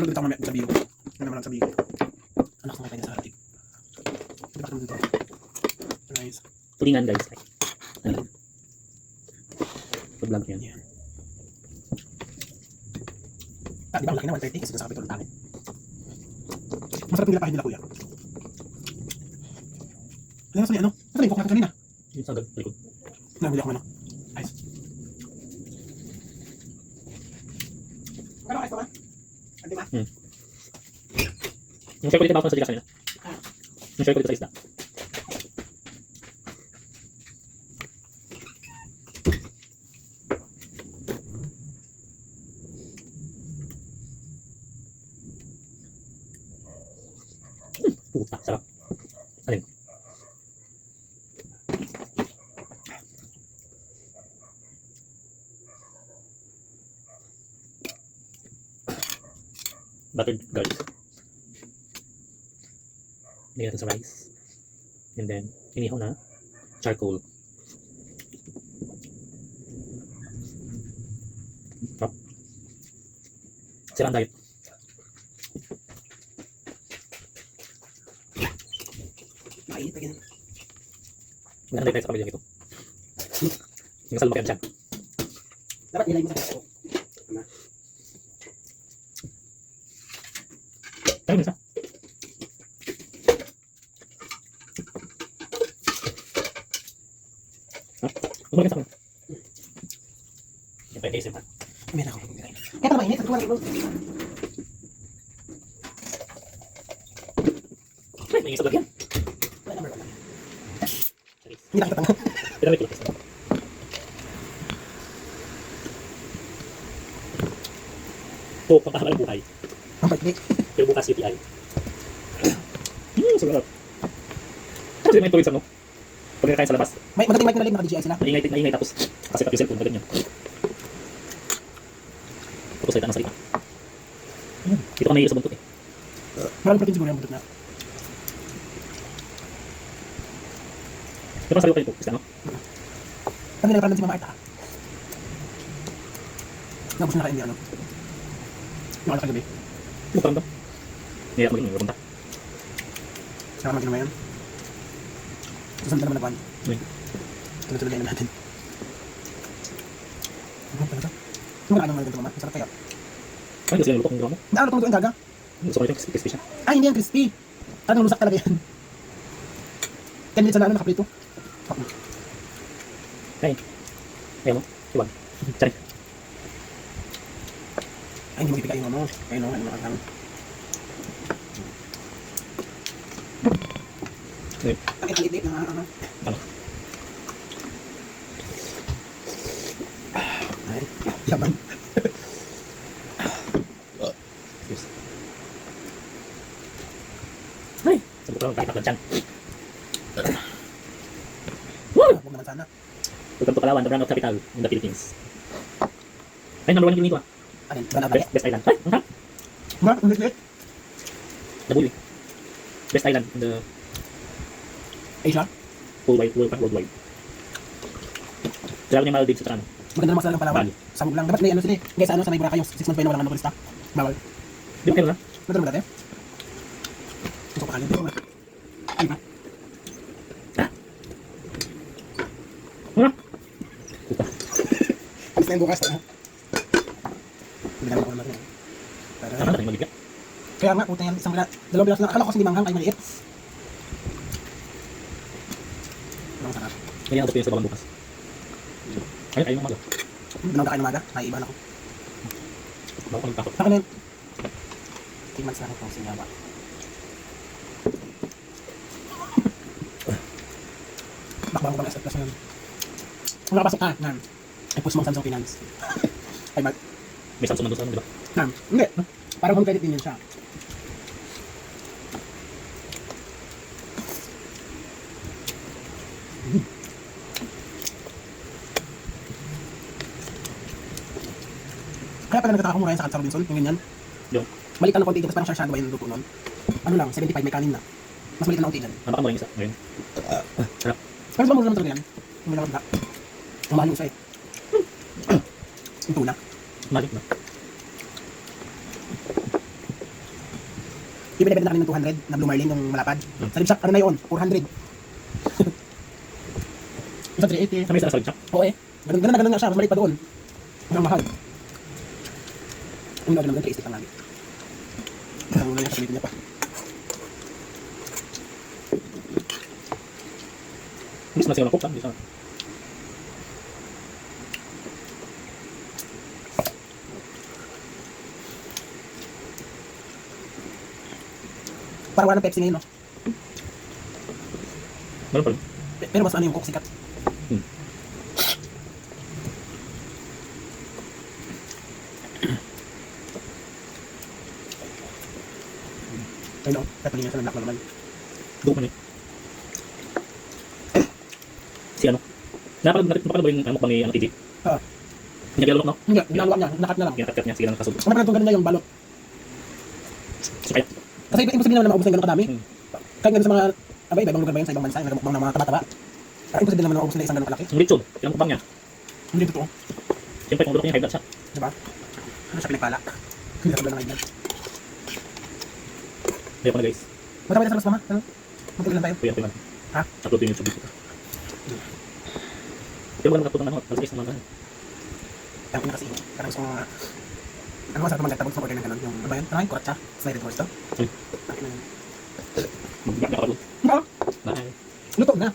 Pero dito ako mamaya sa biyo. Ano naman lang sa biyo. Anak ko kaya sa harating. Hindi ba dito? Guys. Tulingan guys. Ano? Pag-vlog yan. Yan. Di ba ang laki na 130 kasi nasa kapitol ng tangin. Masarap yung nilapahin nila kuya. Ano sa ano? Ito na yung cook natin kanina. Yung sagad, likod. Nabili ako ano. Ice. Ano ice pa ba? Andi ba? Yung share ko dito ba ako sa Gcash kanina? Yung share ko dito sa isda. Puta, sarap. Alin? Buttered garlic. Lagyan natin sa rice. And then, inihaw na charcoal. Sarap. Sirang diet. Mainit pa ganun. Maganda tayo sa pamilyang ito. Yung salong kaya dyan. Dapat nilay mo sa kaso. Tayo mo isa. Umulog sa akin. Yan pa yung ASMR. Umiyan ako. Kaya pala mainit. Sa tuwa na ito. Ay, may isa yan. Wala number 1 lang. Hindi nakita pa nga. Pinamit ko lang. Oh, pampahaba ng buhay. Ang pagkik. Pero bukas UTI. Sarap. Kasi may tuwid sa no? Pag nakain sa labas, May magating mic na rin. Naka-DJI sila. maingay tapos kasi tap yung cellphone na ganyan. Tapos salita ng salita. Dito ka may sa buntot eh. Maraming protein siguro yung butot na. Di ba sabi ko kayo po? Kasi ano? Pag nilagay si Mama Arta. Nabos na kain niya ano. Yung alas kagabi. Bukarang daw. Ngayon ako maging punta. Saka mag-inom yan. Susunod na naman na buwan. Uy. Tuloy-tuloy na natin. Ano talaga? Yung ano mga ganito mama? Masarap kaya. Ay, kasi yung lutok ng gawa mo. Ano itong lutuin gaga? Gusto ko ito, crispy siya. Ay, hindi yan crispy. Anong lusak talaga yan? 10 minutes na ano, nakaprito. Ay. Ayaw mo? Iwag. Sorry. Ay, hindi magpipika yung ano. Ayun o, ano nakakang. Ayun. Ang kalit-lit na ano. Ano? Ay, yaman. Yes. Ay! Sabi ko lang, kahit lang dyan. Woo! Huwag naman sana. Welcome to Palawan, the brand of capital in the Philippines. Ay, number 1 yung dito ah. Alin, wala ba? Best island. Ay, ang harap. Ba, ang lit-lit. Nabuyo eh. Best island in the Asia. worldwide. Sila ko niya Maldives sa ano. Maganda naman sila ng Palawan. Bali. Samog lang. Dapat may ano sila eh. Guys, ano sa may Boracay yung 6 months pa yun walang ano turista. Bawal. Di ba kayo na? Ito naman dati. Ito pa kanin. Ito naman. Ay ba? Ano? Puta. Alis na yung bukas. Hindi naman ako naman. Tama na tayo magigya. Kaya nga, puta yan. Isang dalawang bilas lang. Akala ko kasi hindi manghang ay maliit. Ang sarap. Kaya ako sa baban bukas. Ayun, ayun ang maga. Binang kain umaga. Ay, iba na ko. Bago ko nagtakot. Sa akin na yun. 3 months na ako kung sinyawa. Bakbago pa na sa plus na yun. Kung nakapasok ka, nan. Ay, push mong Samsung Finance. Ay, mag. May Samsung nandun sa ano, di ba? Nan. Hindi. Parang home credit din yun siya. Kaya pala nagtataka ko mura yan sa Katsa Robinson, yung ganyan. Yung? Maliit lang ng konti, tapos parang siya ba yung luto nun? Ano lang, 75 may kanin na. Mas maliit na konti dyan. Napaka mo isa. Ngayon. Sarap. Pero ba mura naman talaga yan? Yung malawag na. Ang mahal yung isa eh. Yung tuna. Malik na. Yung binibenta namin ng 200 na Blue Marlin, yung malapad. Sa Rimshop, ano na yun? 400. Isa 380. Sa may isa sa shop. Oo eh. Ganun nga siya. Mas maliit pa doon. Ang mahal. Yung naman 360 lang lagi. Ang muna niya sa niya pa. Hindi na siya nakukta. Hindi siya. Parang wala ng Pepsi ngayon, no? Meron pa rin. Pero mas ano yung Coke sikat. Ayun o, patuloy niya sa nandak na naman. Doon man eh. Si ano? Napanood ba yung mukbang ni ano, TJ? Oo. Hindi niya kilala no? Hindi, ginagawa niya, nakat na lang. Ginakat niya, sige lang kasod. Kung napanood ko ganun niya yung balot. So kaya, Kasi imposible naman na maubos ng ganun kadami. Hmm. Kahit nga dun sa mga, abay, ibang lugar ba yun sa ibang bansa, yung nagmukbang ng mga taba-taba. Pero imposible naman na maubos nila isang ganun kalaki. yung lechon, yung mukbang niya. Hindi totoo. Siyempre kung gusto niya, high blood siya. Diba? Ano siya pinagpala? Hindi na ng kaibigan. Kaya ko na guys. Magkabay na sa mas mama. Ano? Magkabay lang tayo. Kuya, kuya. Ha? Upload ko yung YouTube dito. Pero wala nakatutan ng alas 6 naman. Ang ina kasi, parang gusto mga... Ano ba sa ito magkatapos mag-order ng ganun? Yung, ano ba yun? Ano yun? Kuratsa? Slided horse to? Hmm. Ang ina yun. Mag-upload. Oo, Bye. luto na.